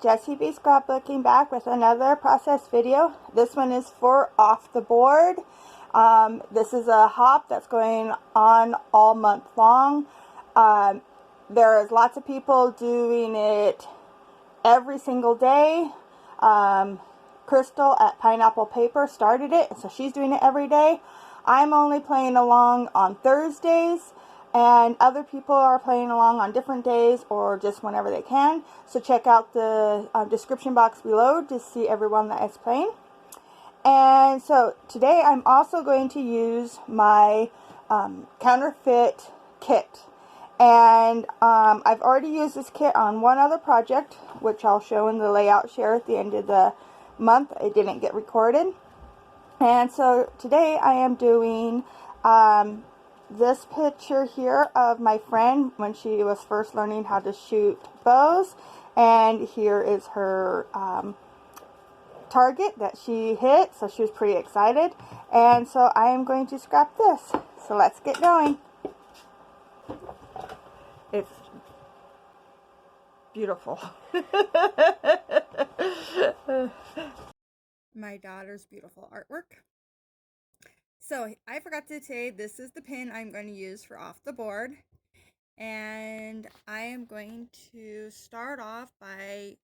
Jessie B Scrapbooking back with another process video. This one is for off the board. This is a hop that's going on all month long. There's lots of people doing it every single day. Crystal at Pineapple Paper started it, so she's doing it every day. I'm only playing along on Thursdays, and other people are playing along on different days or just whenever they can. So check out the description box below to see everyone that is playing. And so today I'm also going to use my counterfeit kit. And I've already used this kit on one other project, which I'll show in the layout share at the end of the month. It didn't get recorded. And so today I am doing this picture here of my friend when she was first learning how to shoot bows. And here is her target that she hit, so she was pretty excited. And so I am going to scrap this. So let's get going. It's beautiful. My daughter's beautiful artwork. So I forgot to say, this is the pin I'm going to use for off the board. And I am going to start off by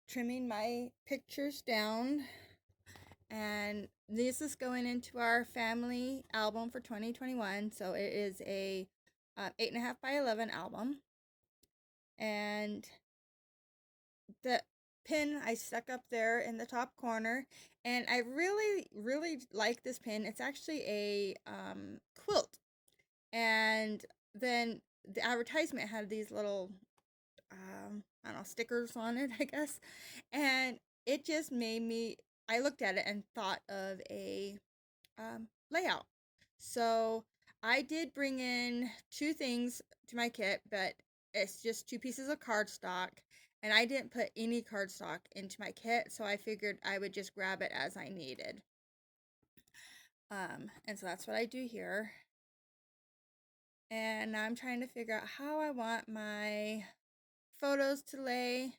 trimming my pictures down. And this is going into our family album for 2021. So it is a 8.5 by 11 album. And the pin I stuck up there in the top corner, and I really like this pin. It's actually a quilt, and then the advertisement had these little I don't know, stickers on it, I guess, and it just made me, I looked at it and thought of a layout. So I did bring in two things to my kit, but it's just two pieces of cardstock, and I didn't put any cardstock into my kit, so I figured I would just grab it as I needed. And so that's what I do here. And now I'm trying to figure out how I want my photos to lay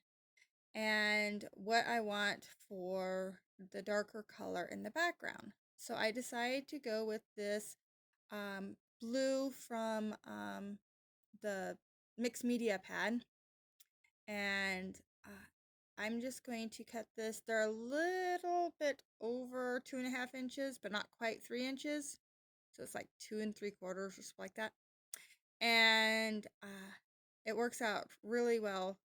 and what I want for the darker color in the background. So I decided to go with this blue from the mixed media pad, and I'm just going to cut this. They're a little bit over 2.5 inches, but not quite 3 inches, so it's like 2 3/4 or something like that. And it works out really well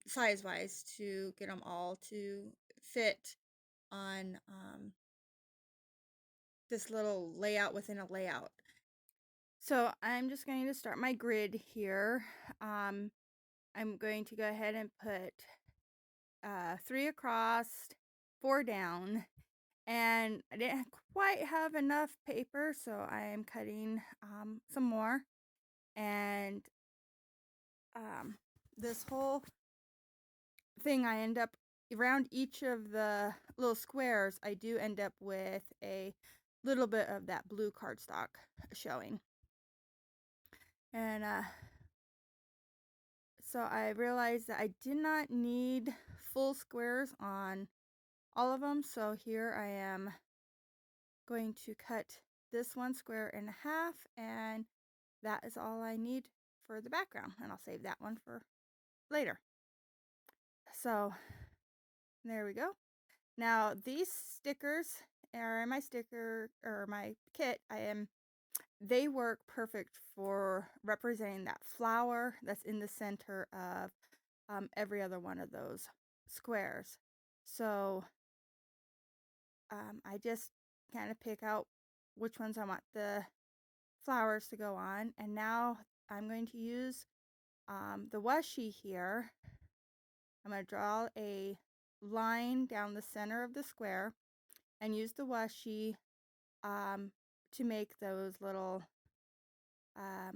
size wise to get them all to fit on this little layout within a layout. So I'm just going to start my grid here. I'm going to go ahead and put 3 across, 4 down, and I didn't quite have enough paper, so I am cutting some more. And this whole thing, I end up around each of the little squares, I do end up with a little bit of that blue cardstock showing. And so I realized that I did not need full squares on all of them. So here I am going to cut this one square in half, and that is all I need for the background. And I'll save that one for later. So there we go. Now these stickers are in my sticker or my kit. They work perfect for representing that flower that's in the center of every other one of those squares. So I just kind of pick out which ones I want the flowers to go on. And now I'm going to use the washi here. I'm going to draw a line down the center of the square and use the washi to make those little I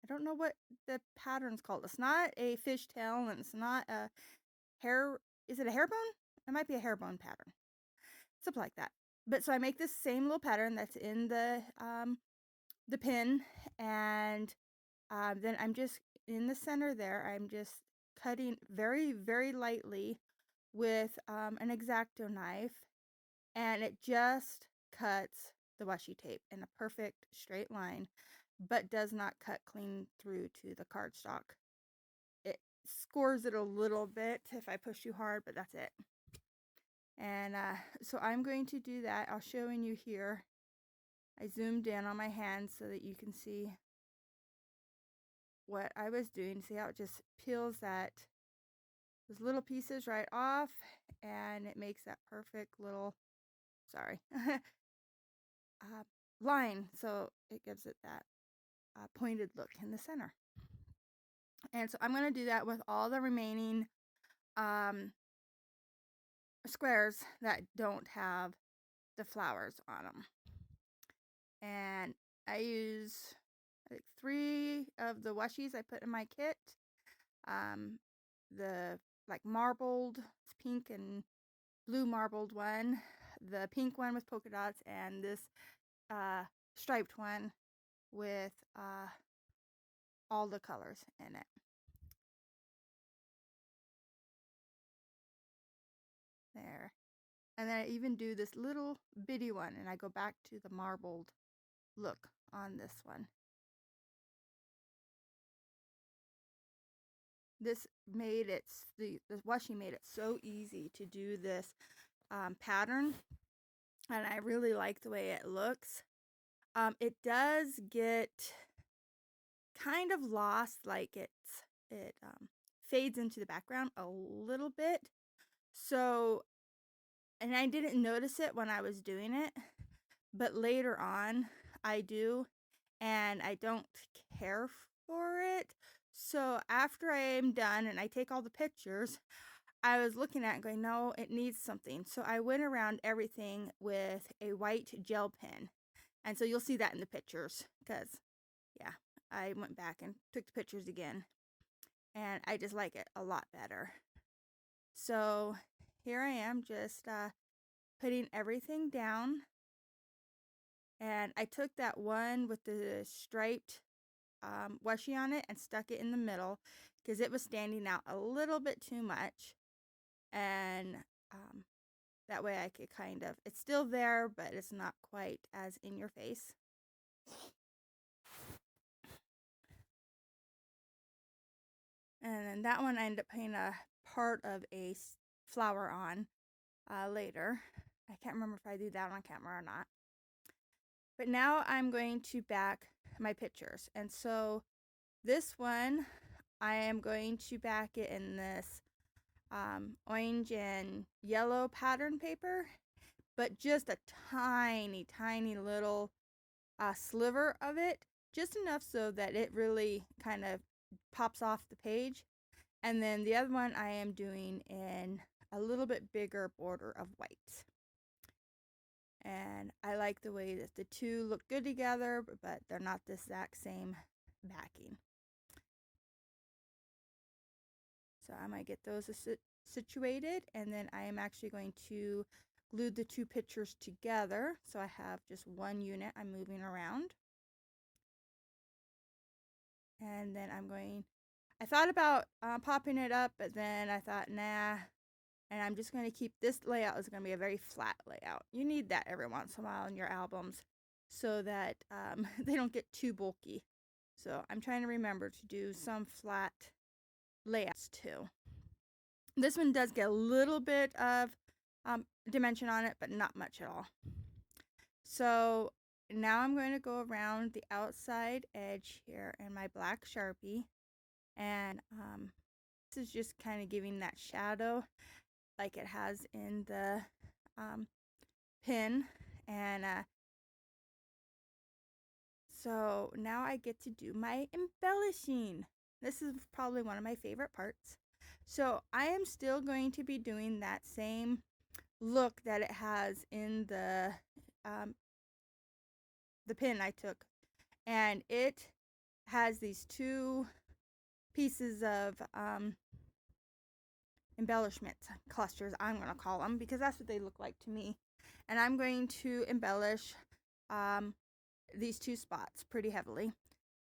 don't know what the pattern's called. It's not a fishtail, and it's not a hair. Is it a hairbone? It might be a hairbone pattern, something like that. But so I make this same little pattern that's in the pin, and Then I'm just in the center there, I'm just cutting very, very lightly with an X-Acto knife, and it just cuts the washi tape in a perfect straight line, but does not cut clean through to the cardstock. It scores it a little bit if I push too hard, but that's it. And so I'm going to do that. I'll show you here. I zoomed in on my hand so that you can see what I was doing. See how it just peels those little pieces right off, and it makes that perfect little, sorry, line. So it gives it that pointed look in the center. And so I'm going to do that with all the remaining squares that don't have the flowers on them. And I use, I think, 3 of the washies I put in my kit. The like marbled, pink and blue marbled one, the pink one with polka dots, and this striped one with all the colors in it. There. And then I even do this little bitty one, and I go back to the marbled look on this one. This made it, the washi made it so easy to do this pattern, and I really like the way it looks. It does get kind of lost, like it fades into the background a little bit. So, and I didn't notice it when I was doing it, but later on I do, and I don't care for it. So after I am done and I take all the pictures, I was looking at it going, no, it needs something. So I went around everything with a white gel pen. And so you'll see that in the pictures, because, yeah, I went back and took the pictures again. And I just like it a lot better. So here I am just putting everything down. And I took that one with the striped washi on it and stuck it in the middle because it was standing out a little bit too much. And that way I could kind of, it's still there, but it's not quite as in your face. And then that one I ended up putting a part of a flower on later. I can't remember if I do that on camera or not. But now I'm going to back my pictures. And so this one, I am going to back it in this orange and yellow pattern paper, but just a tiny, tiny little sliver of it, just enough so that it really kind of pops off the page. And then the other one I am doing in a little bit bigger border of white. And I like the way that the two look good together, but they're not the exact same backing. So I might get those situated, and then I am actually going to glue the two pictures together. So I have just one unit I'm moving around. And then I thought about popping it up, but then I thought, nah. And I'm just going to keep this layout is going to be a very flat layout. You need that every once in a while in your albums so that they don't get too bulky. So I'm trying to remember to do some flat layouts too. This one does get a little bit of dimension on it, but not much at all. So now I'm going to go around the outside edge here in my black Sharpie. And this is just kind of giving that shadow like it has in the pin. And so now I get to do my embellishing. This is probably one of my favorite parts. So I am still going to be doing that same look that it has in the pin I took. And it has these two pieces of embellishment clusters, I'm going to call them, because that's what they look like to me. And I'm going to embellish these two spots pretty heavily.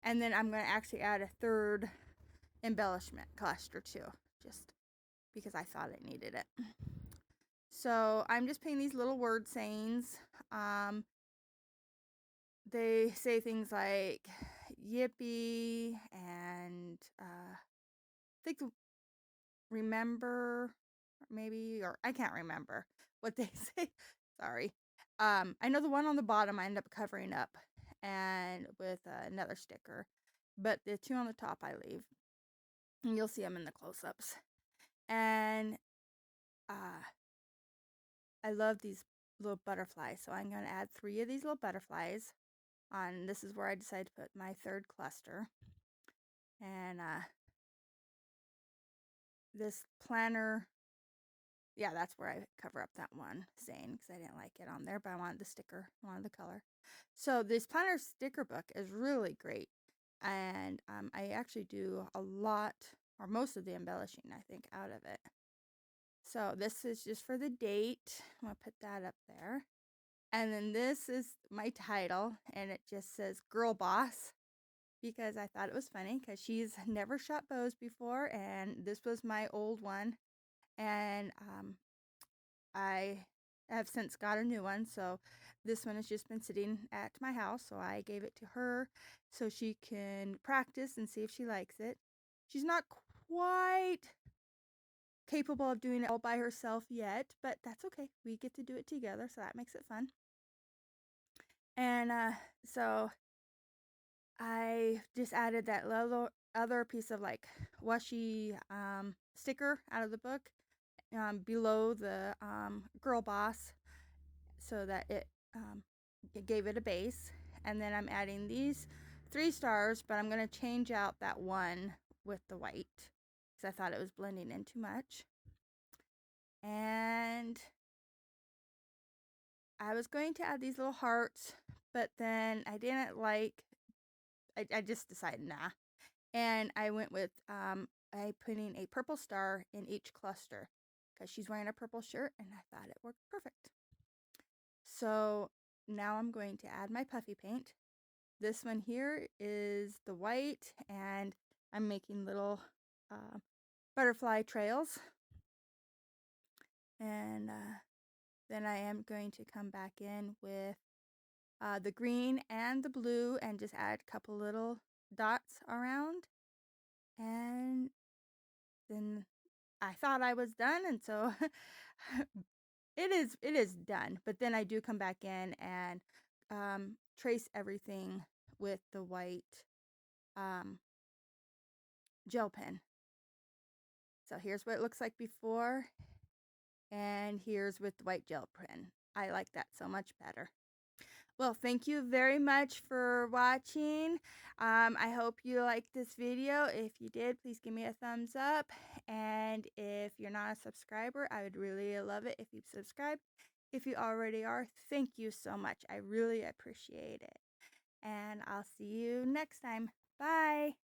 And then I'm going to actually add a third embellishment cluster too, just because I thought it needed it. So I'm just putting these little word sayings. They say things like yippee and I think remember maybe, or I can't remember what they say. Sorry. I know the one on the bottom I end up covering up and with another sticker, but the two on the top I leave, and you'll see them in the close-ups. And I love these little butterflies, so I'm going to add 3 of these little butterflies on. This is where I decided to put my third cluster. And this planner, yeah, that's where I cover up that one saying, because I didn't like it on there, but I wanted the sticker, I wanted the color. So this planner sticker book is really great, and I actually do a lot, or most of the embellishing, I think, out of it. So this is just for the date. I'm going to put that up there. And then this is my title, and it just says Girl Boss, because I thought it was funny because she's never shot bows before, and this was my old one. And I have since got a new one, so this one has just been sitting at my house, so I gave it to her so she can practice and see if she likes it. She's not quite capable of doing it all by herself yet, but that's okay. We get to do it together, so that makes it fun. And so I just added that little other piece of like washi sticker out of the book below the Girl Boss, so that it gave it a base. And then I'm adding these 3 stars, but I'm going to change out that one with the white because I thought it was blending in too much. And I was going to add these little hearts, but then I didn't like, I just decided nah. And I went with I putting a purple star in each cluster because she's wearing a purple shirt, and I thought it worked perfect. So now I'm going to add my puffy paint. This one here is the white, and I'm making little butterfly trails. And then I am going to come back in with the green and the blue and just add a couple little dots around. And then I thought I was done, and so it is done. But then I do come back in and trace everything with the white gel pen. So here's what it looks like before, and here's with the white gel pen. I like that so much better. Well, thank you very much for watching. I hope you liked this video. If you did, please give me a thumbs up. And if you're not a subscriber, I would really love it if you subscribe. If you already are, thank you so much. I really appreciate it. And I'll see you next time. Bye.